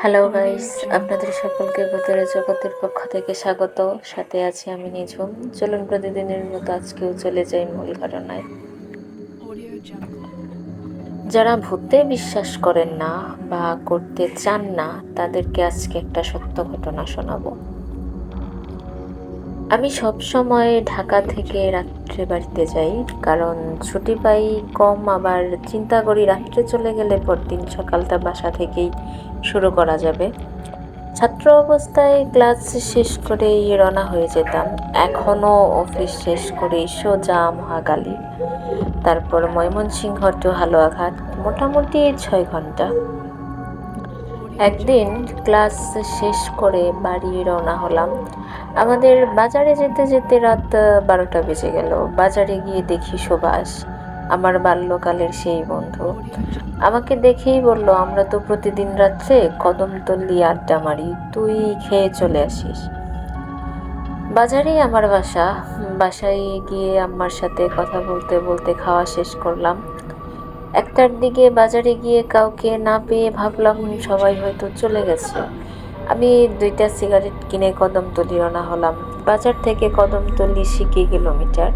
Hello guys, আপনাদের সকলকে ভূতের জগতের পক্ষ থেকে স্বাগত। সাথে আছি আমি নিঝুম। চলুন প্রতিদিনের মতো আজকেও চলে যাই মূল ঘটনায়। যারা ভূতে বিশ্বাস করেন না বা করতে চান না, তাদেরকে আজকে একটা সত্য ঘটনা শোনাবো। আমি সব সময় ঢাকা থেকে রাত্রে বাড়িতে যাই, কারণ ছুটি পাই কম। আবার চিন্তা করি রাত্রে চলে গেলে পরদিন সকালটা বাসা থেকেই শুরু করা যাবে। ছাত্র অবস্থায় ক্লাস শেষ করেই রওনা হয়ে যেতাম। এখনও অফিস শেষ করেই সোজা মহাকালী, তারপর ময়মনসিংহ টু হালুয়াঘাট, মোটামুটি 6 ঘন্টা। একদিন ক্লাস শেষ করে বাড়ি রওনা হলাম। আমাদের বাজারে যেতে যেতে রাত 12টা বেজে গেল। বাজারে গিয়ে দেখি সুভাষ, আমার বাল্যকালের সেই বন্ধু। আমাকে দেখেই বলল, আমরা তো প্রতিদিন রাত্রে কদমতলী আড্ডা মারি, তুই খেয়ে চলে আসিস। বাজারেই আমার বাসা। বাসায় গিয়ে আম্মার সাথে কথা বলতে বলতে খাওয়া শেষ করলাম। 1টার দিকে বাজারে গিয়ে কাউকে না পেয়ে ভাবলাম সবাই হয়তো চলে গেছে। আমি 2টা সিগারেট কিনে কদমতলী রওনা হলাম। বাজার থেকে কদমতলী 6 কিলোমিটার।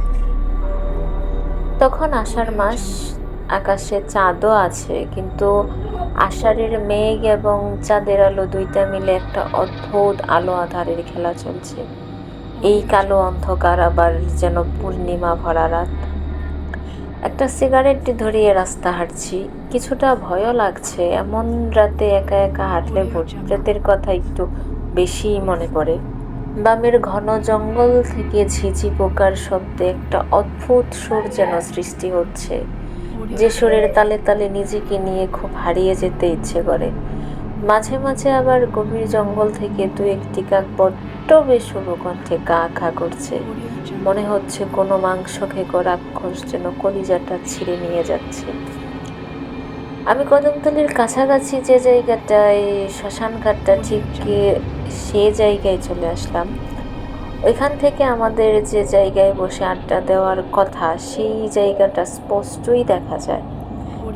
তখন আষাঢ় মাস, আকাশে চাঁদও আছে, কিন্তু আষাঢ়ের মেঘ এবং চাঁদের আলো দুইটা মিলে একটা অদ্ভুত আলো আঁধারের খেলা চলছে। এই কালো অন্ধকার আবার যেন পূর্ণিমা ভরা রাত। একটা সিগারেট ধরিয়ে রাস্তা হাঁটছি। কিছুটা ভয়ও লাগছে। এমন রাতে একা একা হাঁটলে ভূত প্রেতের কথা একটু বেশিই মনে পড়ে। বামের ঘন জঙ্গল থেকে ঝিঝি পোকার শব্দে একটা অদ্ভুত সুর যেন সৃষ্টি হচ্ছে, যে সুরের তালে তালে নিজেকে নিয়ে খুব হারিয়ে যেতে ইচ্ছে করে। মাঝে মাঝে আবার গভীর জঙ্গল থেকে 2-1টি কাক বড্ড বেসুরো কণ্ঠে কা খা করছে। মনে হচ্ছে কোনো মাংস খেকো রাক্ষস যেন কলিজাটা ছিঁড়ে নিয়ে যাচ্ছে। আমি কদমতলীর কাছাকাছি যে জায়গাটায় শ্মশান ঘাটটা, ঠিক সে জায়গায় চলে আসলাম। ওইখান থেকে আমাদের যে জায়গায় বসে আড্ডা দেওয়ার কথা, সেই জায়গাটা স্পষ্টই দেখা যায়।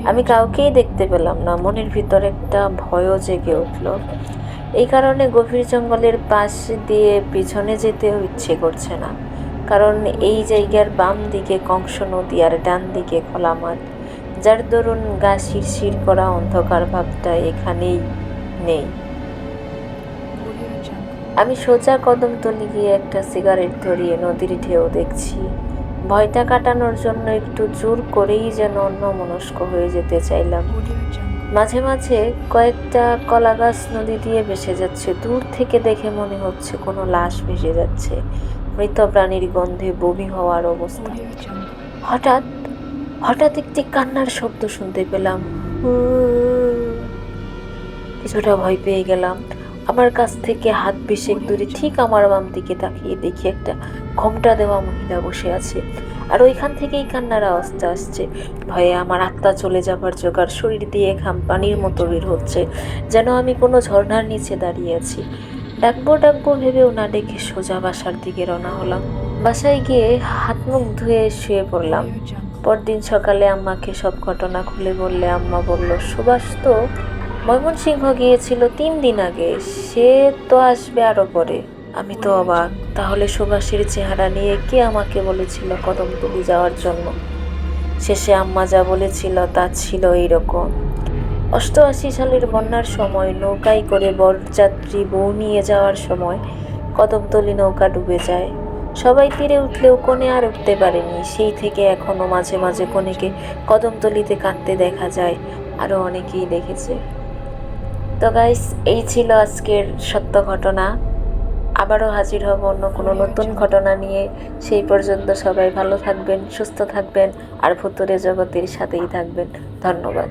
আমি কাউকেই দেখতে পেলাম না। মনের ভিতর একটা ভয়ও জেগে উঠল। এই কারণে গভীর জঙ্গলের পাশ দিয়ে পিছনে যেতেও ইচ্ছে করছে না, কারণ এই জায়গার বাম দিকে কংস নদী আর ডান দিকে খোলা মাঠ, যার দরুন গা শিরশির করা অন্ধকার ভাবটা এখানেই নেই। আমি সোজা কদমতলী গিয়ে একটা সিগারেট ধরিয়ে নদীর ঢেউ দেখছি। ভয়টা কাটানোর জন্য একটু জোর করেই যেন অন্যমনস্ক হয়ে যেতে চাইলাম। মাঝে মাঝে কয়েকটা কলা গাছ নদী দিয়ে ভেসে যাচ্ছে। দূর থেকে দেখে মনে হচ্ছে কোনো লাশ ভেসে যাচ্ছে, মৃত প্রাণীর গন্ধে বমি হওয়ার অবস্থা। হঠাৎ হঠাৎ একটি কান্নার শব্দ শুনতে পেলাম। কিছুটা ভয় পেয়ে গেলাম। আমার কাছ থেকে হাত 20 দূরে ঠিক আমার বাম দিকে তাকিয়ে দেখি একটা ঘোমটা দেওয়া মহিলা বসে আছে, আর ওইখান থেকেই কান্নার আওয়াজটা আসছে। ভয়ে আমার আত্মা চলে যাবার জোগাড়। শরীর দিয়ে ঘাম পানির মতো বের হচ্ছে, যেন আমি কোনো ঝর্ণার নিচে দাঁড়িয়ে আছি। ডাকবো ডাকবো ভেবেও না ডেকে সোজা বাসার দিকে রওনা হলাম। বাসায় গিয়ে হাত মুখ ধুয়ে শুয়ে পড়লাম। পরদিন সকালে আম্মাকে সব ঘটনা খুলে বললে আম্মা বলল, সুভাষ তো ময়মনসিংহ গিয়েছিল 3 দিন আগে, সে তো আসবে আরো পরে। আমি তো অবাক। তাহলে সুভাষের চেহারা নিয়ে কে আমাকে বলেছিল কদমতলী যাওয়ার জন্য? শেষে আম্মা যা বলেছিল তা ছিল এইরকম। 88 সালের বন্যার সময় নৌকায় করে বরযাত্রী বউ নিয়ে যাওয়ার সময় কদমতলী নৌকা ডুবে যায়। সবাই তীরে উঠলেও কনে আর উঠতে পারেনি। সেই থেকে এখনো মাঝে মাঝে কনেকে কদমতলীতে কাঁদতে দেখা যায়। আরও অনেকেই দেখেছে। তো গাইস, এই ছিল আজকের সত্য ঘটনা। আবারও হাজির হব অন্য কোনো নতুন ঘটনা নিয়ে। সেই পর্যন্ত সবাই ভালো থাকবেন, সুস্থ থাকবেন, আর ভুতুরে জগতের সাথেই থাকবেন। ধন্যবাদ।